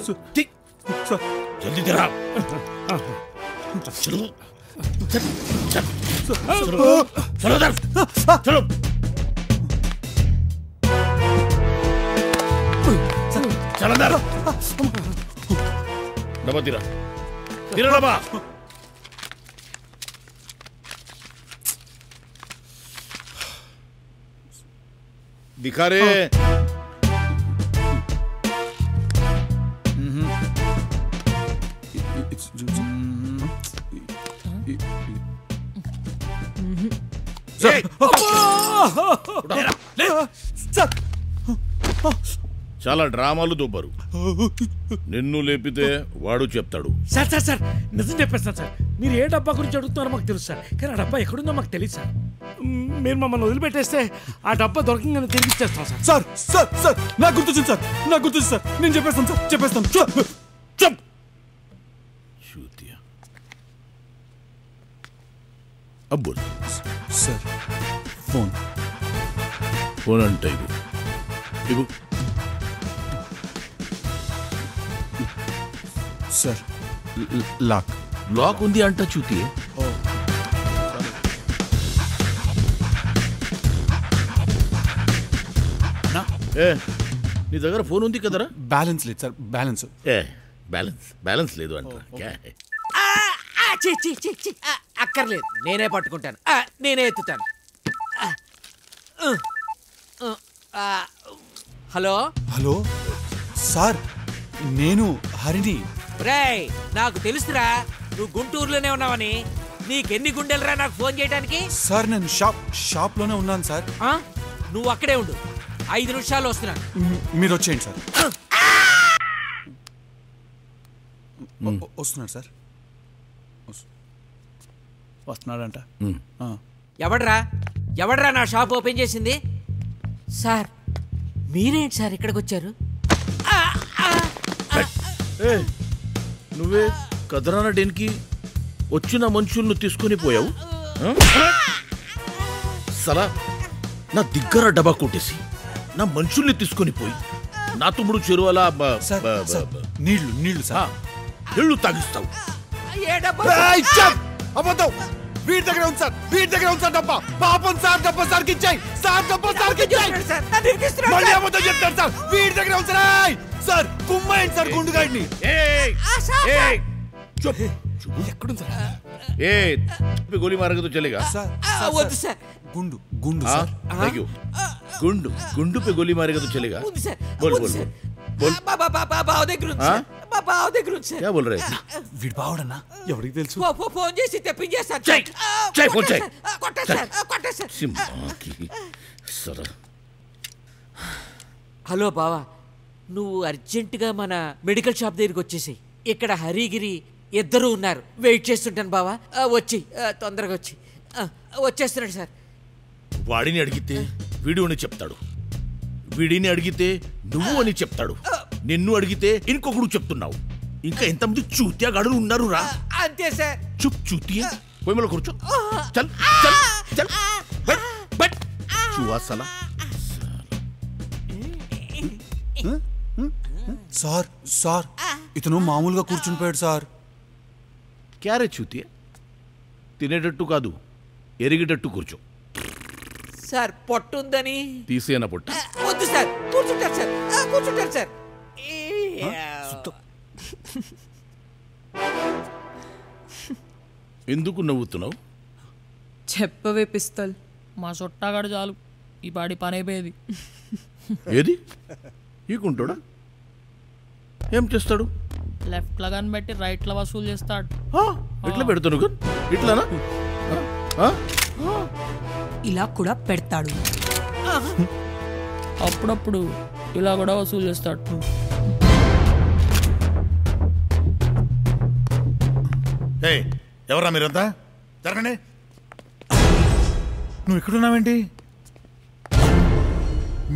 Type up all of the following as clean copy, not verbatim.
जल्दी तेरा चलो चलो चलो चलो अंदर डब्बा तेरा तेरा डब्बा दिखा रे చాలా డ్రామాలు దొబ్బరు నిన్ను లేపితే వాడు చెప్తాడు సార్ సార్ సార్ నిజం చెప్పేస్తాను సార్ మీరు ఏ డబ్బా గురించి అడుగుతున్నారో మాకు తెలుసు సార్ కానీ ఆ డబ్బా ఎక్కడుందో మాకు తెలియదు సార్ మీరు మమ్మల్ని వదిలిపెట్టేస్తే ఆ డబ్బా దొరకంగానే తిరిగి ఇచ్చేస్తాం సార్ సార్ సార్ సార్ నాకు గుర్తొచ్చింది సార్ నాకు గుర్తొచ్చింది సార్ నేను చెప్పేస్తాను సార్ చెప్పేస్తాను చెప్ అబ్బో సార్ ఫోన్ ఫోన్ అంటే ఇవ్వు సార్ లాక్ లాక్ ఉంది అంట చూతి నీ దగ్గర ఫోన్ ఉంది కదరా బ్యాలెన్స్ లేదు సార్ బ్యాలెన్స్ బ్యాలెన్స్ లేదు అంట అక్కర్లేదు నేనే పట్టుకుంటాను నేనే ఎత్తుతాను హలో హలో సార్ నేను హరిని రేయ్ నాకు తెలుసురా నువ్వు గుంటూరులోనే ఉన్నావని నీకెన్ని గుండెలరా నాకు ఫోన్ చేయడానికి సార్ నేను షాప్లోనే ఉన్నాను సార్ నువ్వు అక్కడే ఉండు 5 నిమిషాలు వస్తున్నాను మీరు వచ్చేయండి సార్ వస్తున్నాడు సార్ వస్తున్నాడంట ఎవడ్రా నా షాప్ ఓపెన్ చేసింది సార్ మీరేంటి సార్ ఇక్కడికి వచ్చారు నువ్వే కదరాన డెన్కి వచ్చిన మనుషులను తీసుకొని పోయావు సలా నా దగ్గర డబ్బా కొట్టేసి నా మనుషుల్ని తీసుకొని పోయి నా తమ్ముడు చెరువలా నీళ్లు సార్ నీళ్లు తాగిస్తావు అబద్ధం వీడి దగ్గర ఉంది సార్ వీడి దగ్గర ఉంది సార్ డబ్బా పాపం సార్ డబ్బా సార్కి ఇచ్చాయి సార్ డబ్బా సార్కి ఇచ్చాయి మళ్ళీ అబద్ధం చెప్తారు సార్ వీడి దగ్గర ఉంది సార్ కుమ్మాయండి సార్ గుండుగాడిని ఎక్కడుంది సార్ గోలీ మారగతో చలేగా వద్దు సార్ గుండు గుండు సార్ गुंडू पे गोली मारेगा तो चलेगा बोल बोल बोल బావ దగ్గర क्या बोल रहे వీడి బావడన్నా ఎవరికి తెలుసు ఫోన్ చేసి తెప్పించేస్తాను హలో బావా నువ్వు అర్జెంటుగా మన మెడికల్ షాప్ దగ్గరికి వచ్చేసి ఇక్కడ హరిగిరి ఇద్దరు ఉన్నారు వెయిట్ చేస్తుంటాను బావా వచ్చి తొందరగా వచ్చి వచ్చేస్తున్నాడు సార్ వాడిని అడిగితే వీడు అని చెప్తాడు వీడిని అడిగితే నువ్వు అని చెప్తాడు నిన్ను అడిగితే ఇంకొకడు చెప్తున్నావు ఇంకా ఎంతమంది చూత్యా గాడులు ఉన్నారు రా అంతే సార్ చుప్ చూతియా పోయి మళ్ళీ కూర్చో చల్ చల్ చల్ బట్ బట్ చువాసలా సార్ సార్ ఇతను మామూలుగా కూర్చుని పోయాడు సార్ క్యారే చూతియా తినేటట్టు కాదు ఎరిగేటట్టు కూర్చో సార్ పొట్టుందని తీసేనా పొట్ట వద్దు సార్ కూర్చుంటారు సార్ ఎందుకు నవ్వుతున్నావు చెప్పవే పిస్తల్ మా చుట్టాగాడు చాలు ఈ పాడి పని అయిపోయేది ఏది ఈకుంటాడా ఏం చేస్తాడు లెఫ్ట్ లో కనిపెట్టి రైట్ లో వసూలు చేస్తాడు ఎట్లా పెడతాను ఇట్లానా ఇలా కూడా పెడతాడు అప్పుడప్పుడు ఇలా కూడా వసూలు చేస్తాడు ఎవరా మీరంతా జరగండి నువ్వు ఇక్కడున్నావేంటి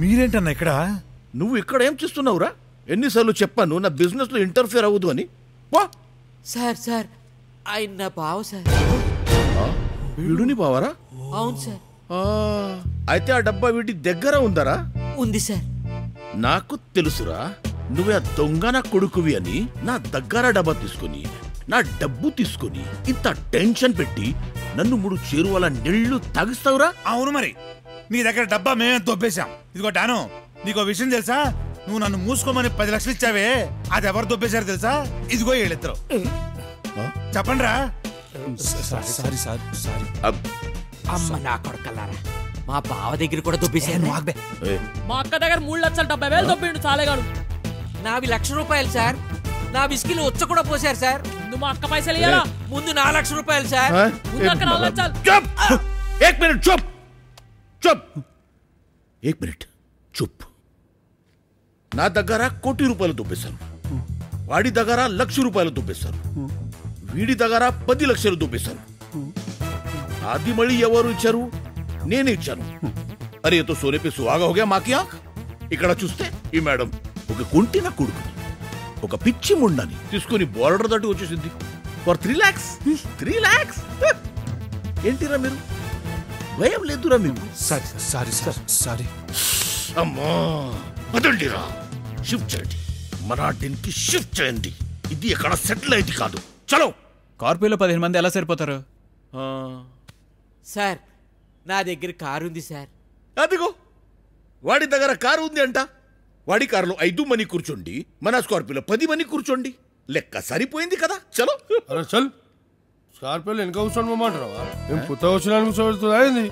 మీరేంటన్నా ఇక్కడ నువ్వు ఇక్కడ ఏం చేస్తున్నావురా ఎన్నిసార్లు చెప్పాను నా బిజినెస్ లో ఇంటర్ఫియర్ అవ్వదు అని వా సార్ ఆయన నా బావ సార్ వీడుని బావరా అవును సార్ అయితే ఆ డబ్బా వీటి దగ్గర ఉందరా ఉంది సార్ నాకు తెలుసురా నువ్వే దొంగ నా కొడుకువి అని నా దగ్గర డబ్బా తీసుకొని నా డబ్బు తీసుకొని ఇంత టెన్షన్ పెట్టి నన్ను 3 చేరువల నీళ్లు తాగిస్తావురా? అవును మరి, నీ దగ్గర డబ్బా మేమే దొబ్బేశాం. ఇదిగో డాను, నీకో విషయం తెలుసా? నువ్వు నన్ను మూసుకోమని 10 లక్షలు ఇచ్చావే, అది ఎవరు దొబ్బేశారు తెలుసా? ఇదిగో వీళ్ళిద్దరు. చెప్పండి రా. Sorry sir, sorry. అమ్మ నా కొడుకల్లారా, మా బావ దగ్గర కూడా దొబ్బేశారు. మా అక్క దగ్గర 3 లక్షల 70,000 దొబ్బిండు చాలేగాడు. నావి ₹1,00,000 సార్. నా విస్కీలు వచ్చ కూడా పోసారు సార్. ముందు మా అక్క పైసలు ఇయ్యాలా? ముందు ₹4,00,000 సార్. ముందు అక్క 4 లక్షలు. चुप! 1 मिनट चुप! चुप! 1 मिनट चुप! నా దగ్గర ₹1,00,000 దొబ్బేశారు, వాడి దగ్గర ₹1,00,000 దొబ్బేశారు, వీడి దగ్గర 10 లక్షలు దొబ్బేశారు. అది మళ్ళీ ఎవరు ఇచ్చారు? నేనే ఇచ్చాను. అరే తో సోనే పే సుహాగా హో గయా మాకి ఆంఖ్. ఇక్కడ చూస్తే ఈ మేడం ఒక కుంటిన కొడుకుని, ఒక పిచ్చి ముండని తీసుకుని బోర్డర్ దాటి వచ్చేసింది ఫర్ 3 lakhs. 3 lakhs ఏంటిరా మీరు? భయం లేదురా మీకు? Sorry sorry sir, sorry. అమ్మా అదండిరా, షిఫ్ట్ చేయండి, మన కి షిఫ్ట్ చేయండి. ఇది ఎక్కడ సెటిల్ అయింది కాదు. చలో. కార్పొరేలో 15 మంది ఎలా సరిపోతారు? సార్ నా దగ్గర కారు ఉంది సార్. అదిగో వాడి దగ్గర కారు ఉంది అంట. వాడి కారులో 5 మంది కూర్చోండి, మన స్కార్పియోలో 10 మంది కూర్చోండి. లెక్క సరిపోయింది కదా. చలో. అరే చల్, స్కార్పియోలో వెనక కూర్చోమంటారా? మేము పుత్త వచ్చిన కూర్చోబెడుతుందా ఏంది?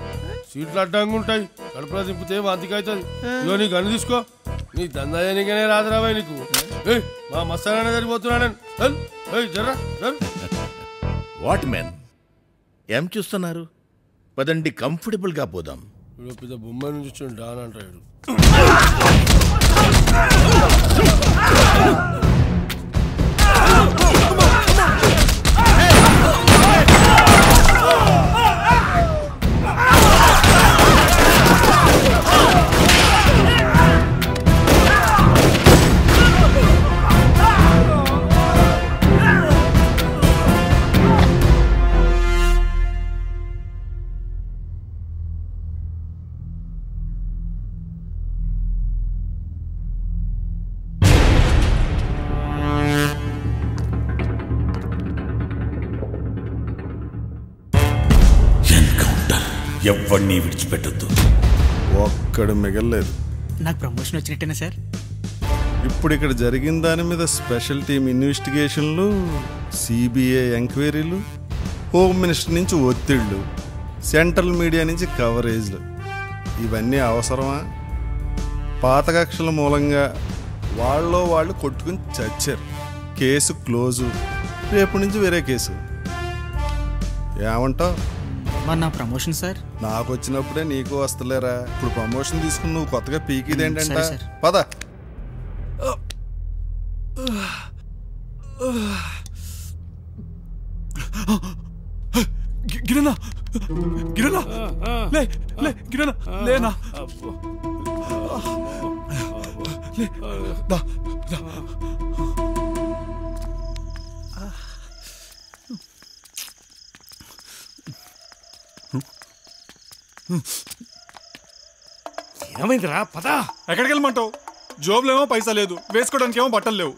సీట్లు అడ్డంగా ఉంటాయి, కడుపులో దింపితే వాంతికి అవుతుంది. ఇదో నీ గన్ను తీసుకో, నీ దందాయానికనే రాదురాబాయ్ నీకు. మా మస్తానే సరిపోతున్నాడు. జర్రా వాట్ మ్యాన్, ఏం చూస్తున్నారు? పదండి, కంఫర్టబుల్ గా పోదాం. ఇప్పుడు పెద్ద బొమ్మాయి నుంచి వచ్చి డాన్ అంటాడు. ఎవరిని విడిచిపెట్టద్దు. ఒక్కడు మిగల్లేదు. నాకు ప్రమోషన్ వచ్చినట్టేనా సార్? ఇప్పుడు ఇక్కడ జరిగిన దాని మీద స్పెషల్ టీమ్ ఇన్వెస్టిగేషన్లు, సిబిఐ ఎంక్వైరీలు, హోమ్ మినిస్టర్ నుంచి ఒత్తిళ్లు, సెంట్రల్ మీడియా నుంచి కవరేజ్లు, ఇవన్నీ అవసరమా? పాత కక్షల మూలంగా వాళ్ళు కొట్టుకుని చచ్చారు. కేసు క్లోజు, రేపు నుంచి వేరే కేసు. ఏమంటావు? మరి నా ప్రమోషన్ సార్? నాకు వచ్చినప్పుడే నీకు వస్తలేరా? ఇప్పుడు ప్రమోషన్ తీసుకుని నువ్వు కొత్తగా పీకిదేంటంట? సరే సార్. పద. గిరనా, గిరనా, లే లే, గిరనా లేనా, దా దా. ఏమైందిరా? పదా. ఎక్కడికి వెళ్ళమంటావు? జోబులో ఏమో పైసా లేదు, వేసుకోవడానికి ఏమో బట్టలు లేవు.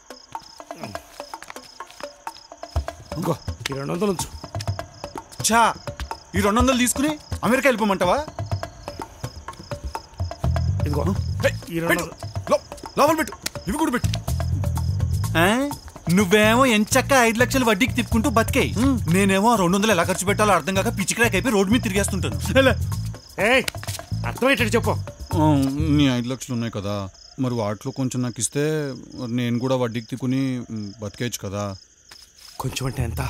ఇంకో ఈ 200 ఉంచు. చా, ఈ 200 తీసుకుని అమెరికా వెళ్ళిపోమంటావా? ఇదిగో ఈ 200 లోపల పెట్టు, ఇవి కూడా పెట్టు. నువ్వేమో ఎంచక్క 5 లక్షలు వడ్డీకి తిప్పుకుంటూ బతికే, నేనేమో 200 ఎలా ఖర్చు పెట్టాలో అర్థం కాక పిచ్చిక్రాక్ అయిపోయి రోడ్డు మీద తిరిగేస్తుంటాను. అర్థమయ్యేటట్టు చెప్పు. నీ 5 లక్షలు ఉన్నాయి కదా, మరి వాటిలో కొంచెం నాకు ఇస్తే నేను కూడా వడ్డీకి తిక్కుని బతికేయచ్చు కదా. కొంచెం అంటే ఎంత?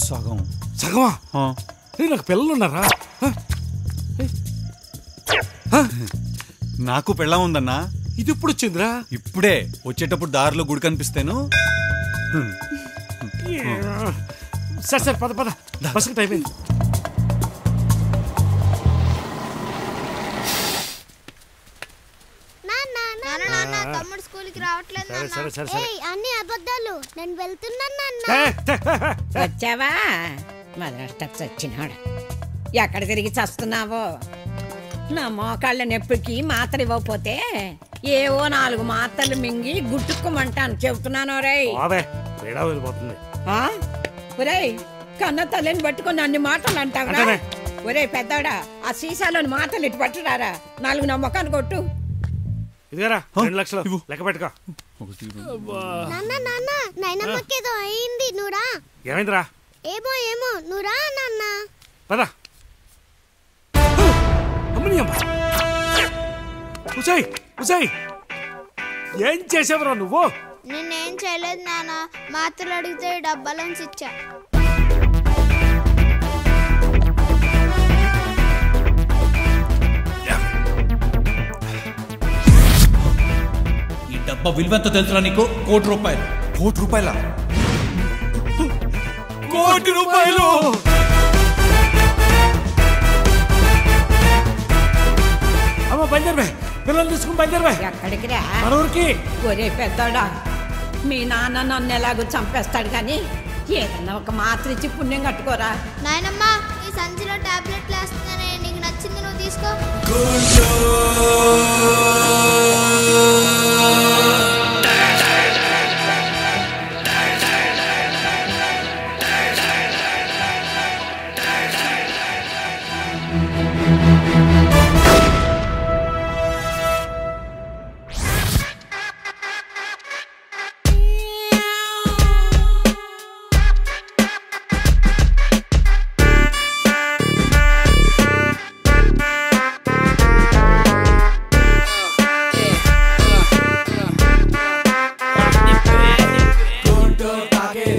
సగం. సగమా? నాకు పిల్లలు ఉన్నారా? నాకు పెళ్ళం ఉందన్నా. ఇది ఇప్పుడు వచ్చిందిరా? ఇప్పుడే వచ్చేటప్పుడు దారిలో గుడి కనిపిస్తేను. సరే సరే, పద పద, బస్సుకి టైం అయింది. తమ్ముడు స్కూల్కి రావట్లేదు. అన్ని అబద్ధాలు, నేను వెళ్తున్నాను. వచ్చావా? మదనష్టం వచ్చినాడు. ఎక్కడ తిరిగి చస్తున్నావో? నా మోకాళ్ళ నొప్పికి మాత్ర ఇవ్వకపోతే ఏవో 4 మాత్రలు మింగి గుట్టుకోమంటాను చెబుతున్నాను రేయ్. ఒరేయ్ కన్న తల్లిని పట్టుకొని అన్ని మాటలు అంటావురా. ఒరే పెద్దోడా ఆ సీసాలోని మాటలు ఇటు పట్టురారా. 4 నా మొఖాన్ని కొట్టు. ఇదిగరా 2 లక్షలు లెక్క పెట్టుకో. నాన్న నాన్న నైనమ్మకేదో అయింది నువ్వురా. ఏమైందిరా? ఏమో ఏమో నువ్వురా నాన్న. పద. ఉసాయ్ ఉసాయ్ ఏం చేసావురా నువ్వు? నేనేం చేయలేదు నాన్న, మాత్రలు అడిగితే డబ్బాలోంచి ఇచ్చా. ఈ డబ్బా విలువెంత తెలుసురా నీకు? ₹1,00,00,000. ₹1,00,00,000? ₹1,00,00,000? అమ్మ బయలుదేరవే, పిల్లలు తీసుకుని బయలుదేరవే. ఎక్కడికి రా? మన ఊరికి. ఒరే పెద్దోడా మీ నాన్న నన్ను ఎలాగో చంపేస్తాడు కానీ ఏదన్నా ఒక మాత్ర ఇచ్చి పుణ్యం కట్టుకోరా. నాయనమ్మా ఈ సంచిలో టాబ్లెట్లు వేస్తున్నానే, నీకు నచ్చింది నువ్వు తీసుకో.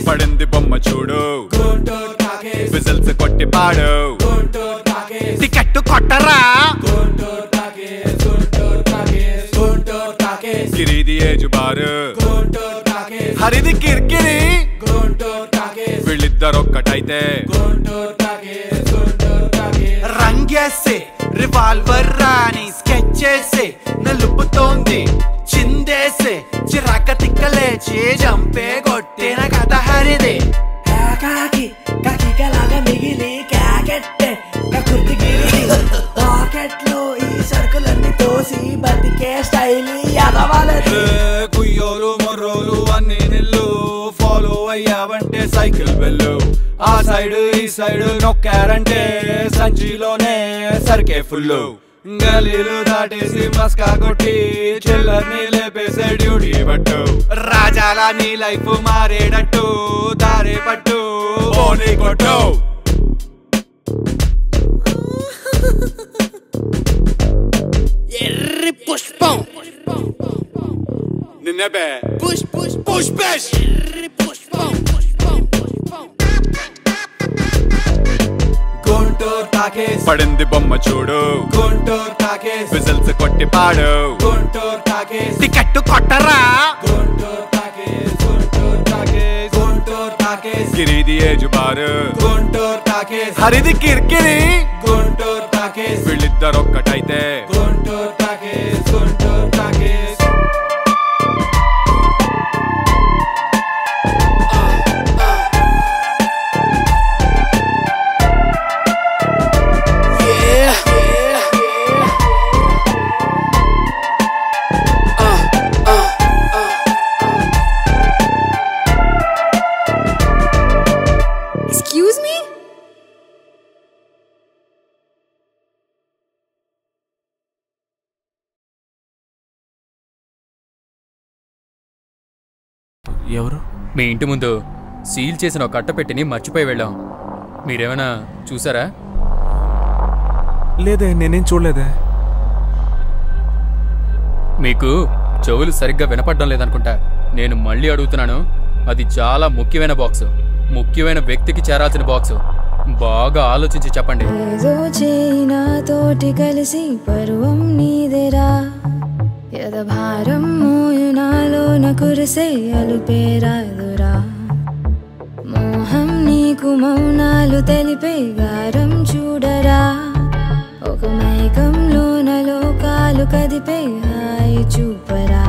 పడింది బొమ్మ చూడు, విజిల్స్ కొట్టి పాడు, టికెట్ కొట్టరా, గిరిది ఏజు బారు, హరిది కిరికిరి, వీళ్ళిద్దరొక్కటైతే రంగేసి రివాల్వర్ రాని స్కెచ్ చేసి నలుపుతోంది, చిందేసి చిరాక తిక్కలేచి జంపే కొట్టిన కథ హరిది. కాకిలాగా మిగిలి క్యాకెట్టే కుర్తిగిరి పాకెట్లో ఈ సరుకులన్నీ తోసి బతికే స్టైల్ ఎదవాలది. కుయ్యోలు మొర్రోలు అన్ని నిల్లు ఫాలో అయ్యావంటే సైకిల్ వెళ్ళు, ఆ సైడ్ ఈ సైడ్ నొక్కారంటే సంచిలోనే సరికే ఫుల్లు, గలీలు దాటేసి మస్కా కొట్టి చిల్లర్ని లేపేసే డ్యూటీ పట్టు, రాజాల నీ లైఫ్ మారేటట్టు దారే పట్టు ఓని కొట్టు. ఎర్రి పుష్పం నిన్నే బే పుష్ పుష్ పుష్ బేష్. ఎర్రి పుష్పం పుష్పం పుష్పం. గుంటూరు టాకీస్ పడింది బొమ్మ చూడు, గుంటూరు టాకీస్ విజిల్స్ కొట్టి పాడు, గుంటూరు టాకీస్ టికెట్ కొట్టరా, గుంటూరు టాకీస్ గుంటూరు టాకీస్ గుంటూరు టాకీస్ గిరిది ఏజు బారు, గుంటూరు టాకీస్ హరిది కిరికిరి, గుంటూరు టాకీస్ వీళ్ళిద్దరొక్కటైతే గుంటూరు టాకీస్ గుంటూరు టాకీస్. Excuse me? ఎవరు? మీ ఇంటి ముందు సీల్ చేసిన ఒక కట్టపెట్టిని మర్చిపోయి వెళ్ళాం. మీరేమైనా చూసారా? లేదే, నేనేం చూడలేదే. మీకు చెవులు సరిగ్గా వినపడడం లేదనుకుంటా. నేను మళ్ళీ అడుగుతున్నాను, అది చాలా ముఖ్యమైన బాక్స్, ముఖ్యమైన వ్యక్తికి చేరాల్సిన బాక్స్. బాగా ఆలోచించి చెప్పండి. ఏదో చేయినా తోటి కలిసి పరువం నీదెరా, యదభారం మోయనాలోన కురిసే అలుపేరాదురా, మోహం నీకు మౌనాలు తెలిపే గారం చూడరా, ఒక మైకంలోన లోకాలు కదిపే హాయి చూపరా.